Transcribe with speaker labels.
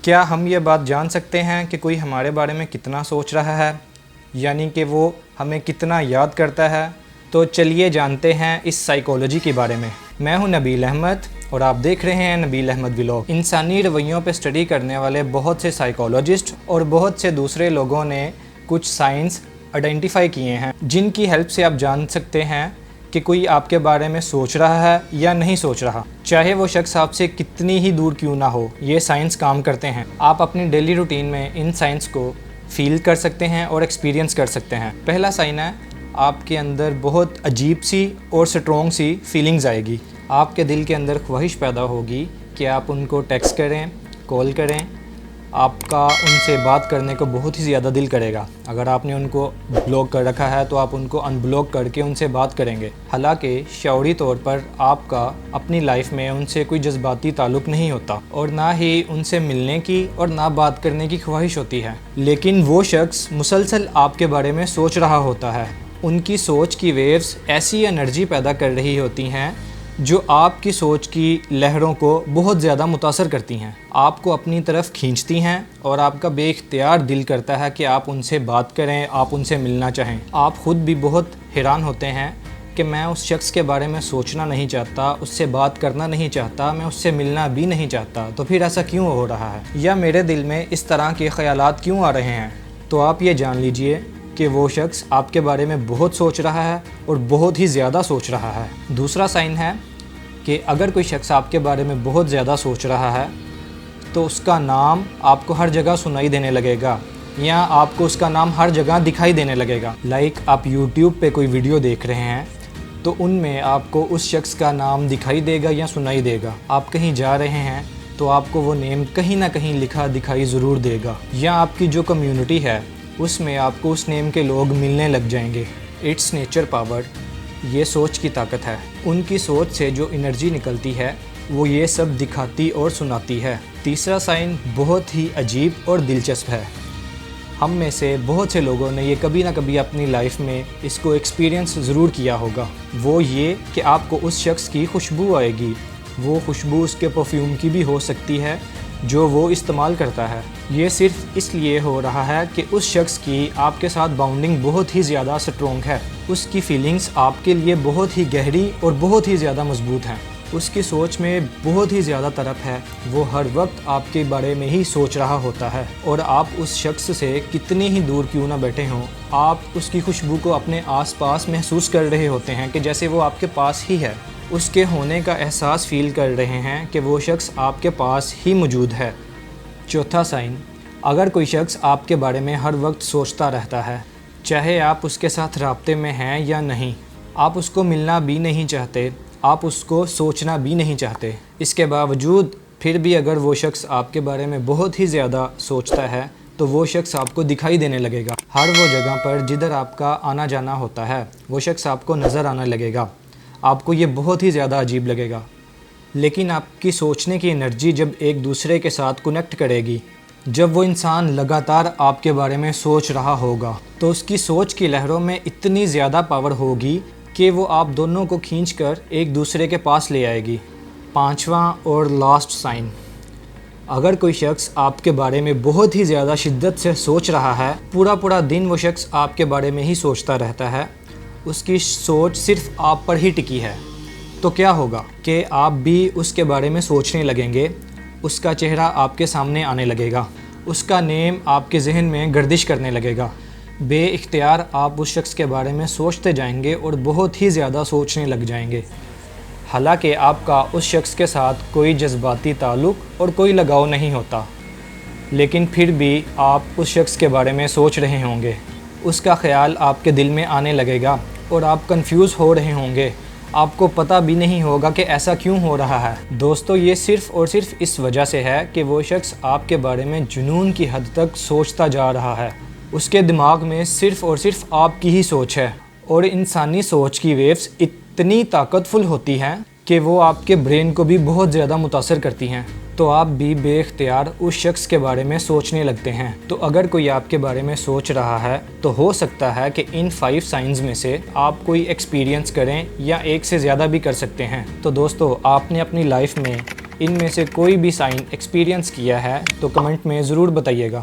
Speaker 1: کیا ہم یہ بات جان سکتے ہیں کہ کوئی ہمارے بارے میں کتنا سوچ رہا ہے، یعنی کہ وہ ہمیں کتنا یاد کرتا ہے؟ تو چلیے جانتے ہیں اس سائیکالوجی کے بارے میں۔ میں ہوں نبیل احمد اور آپ دیکھ رہے ہیں نبیل احمد ولاگ۔ انسانی رویوں پہ اسٹڈی کرنے والے بہت سے سائیکالوجسٹ اور بہت سے دوسرے لوگوں نے کچھ سائنس آئیڈینٹیفائی کیے ہیں جن کی ہیلپ سے آپ جان سکتے ہیں کہ کوئی آپ کے بارے میں سوچ رہا ہے یا نہیں سوچ رہا، چاہے وہ شخص آپ سے کتنی ہی دور کیوں نہ ہو۔ یہ سائنس کام کرتے ہیں۔ آپ اپنی ڈیلی روٹین میں ان سائنس کو فیل کر سکتے ہیں اور ایکسپیرینس کر سکتے ہیں۔ پہلا سائن ہے، آپ کے اندر بہت عجیب سی اور سٹرونگ سی فیلنگز آئے گی۔ آپ کے دل کے اندر خواہش پیدا ہوگی کہ آپ ان کو ٹیکسٹ کریں، کال کریں۔ آپ کا ان سے بات کرنے کو بہت ہی زیادہ دل کرے گا۔ اگر آپ نے ان کو بلاک کر رکھا ہے تو آپ ان کو ان بلاک کر کے ان سے بات کریں گے۔ حالانکہ شعوری طور پر آپ کا اپنی لائف میں ان سے کوئی جذباتی تعلق نہیں ہوتا اور نہ ہی ان سے ملنے کی اور نہ بات کرنے کی خواہش ہوتی ہے، لیکن وہ شخص مسلسل آپ کے بارے میں سوچ رہا ہوتا ہے۔ ان کی سوچ کی ویوز ایسی انرجی پیدا کر رہی ہوتی ہیں جو آپ کی سوچ کی لہروں کو بہت زیادہ متاثر کرتی ہیں، آپ کو اپنی طرف کھینچتی ہیں اور آپ کا بے اختیار دل کرتا ہے کہ آپ ان سے بات کریں، آپ ان سے ملنا چاہیں۔ آپ خود بھی بہت حیران ہوتے ہیں کہ میں اس شخص کے بارے میں سوچنا نہیں چاہتا، اس سے بات کرنا نہیں چاہتا، میں اس سے ملنا بھی نہیں چاہتا، تو پھر ایسا کیوں ہو رہا ہے؟ یا میرے دل میں اس طرح کے خیالات کیوں آ رہے ہیں؟ تو آپ یہ جان لیجئے کہ وہ شخص آپ کے بارے میں بہت سوچ رہا ہے اور بہت ہی زیادہ سوچ رہا ہے۔ دوسرا سائن ہے کہ اگر کوئی شخص آپ کے بارے میں بہت زیادہ سوچ رہا ہے تو اس کا نام آپ کو ہر جگہ سنائی دینے لگے گا یا آپ کو اس کا نام ہر جگہ دکھائی دینے لگے گا۔ لائک آپ یوٹیوب پہ کوئی ویڈیو دیکھ رہے ہیں تو ان میں آپ کو اس شخص کا نام دکھائی دے گا یا سنائی دے گا۔ آپ کہیں جا رہے ہیں تو آپ کو وہ نیم کہیں نہ کہیں لکھا دکھائی ضرور دے گا، یا آپ کی جو کمیونٹی ہے اس میں آپ کو اس نیم کے لوگ ملنے لگ جائیں گے۔ اٹس نیچر پاور، یہ سوچ کی طاقت ہے۔ ان کی سوچ سے جو انرجی نکلتی ہے وہ یہ سب دکھاتی اور سناتی ہے۔ تیسرا سائن بہت ہی عجیب اور دلچسپ ہے۔ ہم میں سے بہت سے لوگوں نے یہ کبھی نہ کبھی اپنی لائف میں اس کو ایکسپیرینس ضرور کیا ہوگا۔ وہ یہ کہ آپ کو اس شخص کی خوشبو آئے گی۔ وہ خوشبو اس کے پرفیوم کی بھی ہو سکتی ہے جو وہ استعمال کرتا ہے۔ یہ صرف اس لیے ہو رہا ہے کہ اس شخص کی آپ کے ساتھ باؤنڈنگ بہت ہی زیادہ سٹرونگ ہے۔ اس کی فیلنگز آپ کے لیے بہت ہی گہری اور بہت ہی زیادہ مضبوط ہیں۔ اس کی سوچ میں بہت ہی زیادہ طرف ہے۔ وہ ہر وقت آپ کے بارے میں ہی سوچ رہا ہوتا ہے، اور آپ اس شخص سے کتنی ہی دور کیوں نہ بیٹھے ہوں، آپ اس کی خوشبو کو اپنے آس پاس محسوس کر رہے ہوتے ہیں کہ جیسے وہ آپ کے پاس ہی ہے۔ اس کے ہونے کا احساس فیل کر رہے ہیں کہ وہ شخص آپ کے پاس ہی موجود ہے۔ چوتھا سائن، اگر کوئی شخص آپ کے بارے میں ہر وقت سوچتا رہتا ہے، چاہے آپ اس کے ساتھ رابطے میں ہیں یا نہیں، آپ اس کو ملنا بھی نہیں چاہتے، آپ اس کو سوچنا بھی نہیں چاہتے، اس کے باوجود پھر بھی اگر وہ شخص آپ کے بارے میں بہت ہی زیادہ سوچتا ہے تو وہ شخص آپ کو دکھائی دینے لگے گا۔ ہر وہ جگہ پر جدھر آپ کا آنا جانا ہوتا ہے وہ شخص آپ کو نظر آنے لگے گا۔ آپ کو یہ بہت ہی زیادہ عجیب لگے گا، لیکن آپ کی سوچنے کی انرجی جب ایک دوسرے کے ساتھ کنیکٹ کرے گی، جب وہ انسان لگاتار آپ کے بارے میں سوچ رہا ہوگا تو اس کی سوچ کی لہروں میں اتنی زیادہ پاور ہوگی کہ وہ آپ دونوں کو کھینچ کر ایک دوسرے کے پاس لے آئے گی۔ پانچواں اور لاسٹ سائن، اگر کوئی شخص آپ کے بارے میں بہت ہی زیادہ شدت سے سوچ رہا ہے، پورا دن وہ شخص آپ کے بارے میں ہی سوچتا رہتا ہے، اس کی سوچ صرف آپ پر ہی ٹکی ہے، تو کیا ہوگا کہ آپ بھی اس کے بارے میں سوچنے لگیں گے، اس کا چہرہ آپ کے سامنے آنے لگے گا، اس کا نیم آپ کے ذہن میں گردش کرنے لگے گا۔ بے اختیار آپ اس شخص کے بارے میں سوچتے جائیں گے اور بہت ہی زیادہ سوچنے لگ جائیں گے، حالانکہ آپ کا اس شخص کے ساتھ کوئی جذباتی تعلق اور کوئی لگاؤ نہیں ہوتا، لیکن پھر بھی آپ اس شخص کے بارے میں سوچ رہے ہوں گے۔ اس کا خیال آپ کے دل میں آنے لگے گا اور آپ کنفیوز ہو رہے ہوں گے، آپ کو پتہ بھی نہیں ہوگا کہ ایسا کیوں ہو رہا ہے۔ دوستو، یہ صرف اور صرف اس وجہ سے ہے کہ وہ شخص آپ کے بارے میں جنون کی حد تک سوچتا جا رہا ہے۔ اس کے دماغ میں صرف اور صرف آپ کی ہی سوچ ہے، اور انسانی سوچ کی ویوز اتنی طاقتفل ہوتی ہیں کہ وہ آپ کے برین کو بھی بہت زیادہ متاثر کرتی ہیں، تو آپ بھی بے اختیار اس شخص کے بارے میں سوچنے لگتے ہیں۔ تو اگر کوئی آپ کے بارے میں سوچ رہا ہے تو ہو سکتا ہے کہ ان 5 سائنز میں سے آپ کوئی ایکسپیرینس کریں یا ایک سے زیادہ بھی کر سکتے ہیں۔ تو دوستو، آپ نے اپنی لائف میں ان میں سے کوئی بھی سائن ایکسپیرینس کیا ہے تو کمنٹ میں ضرور بتائیے گا۔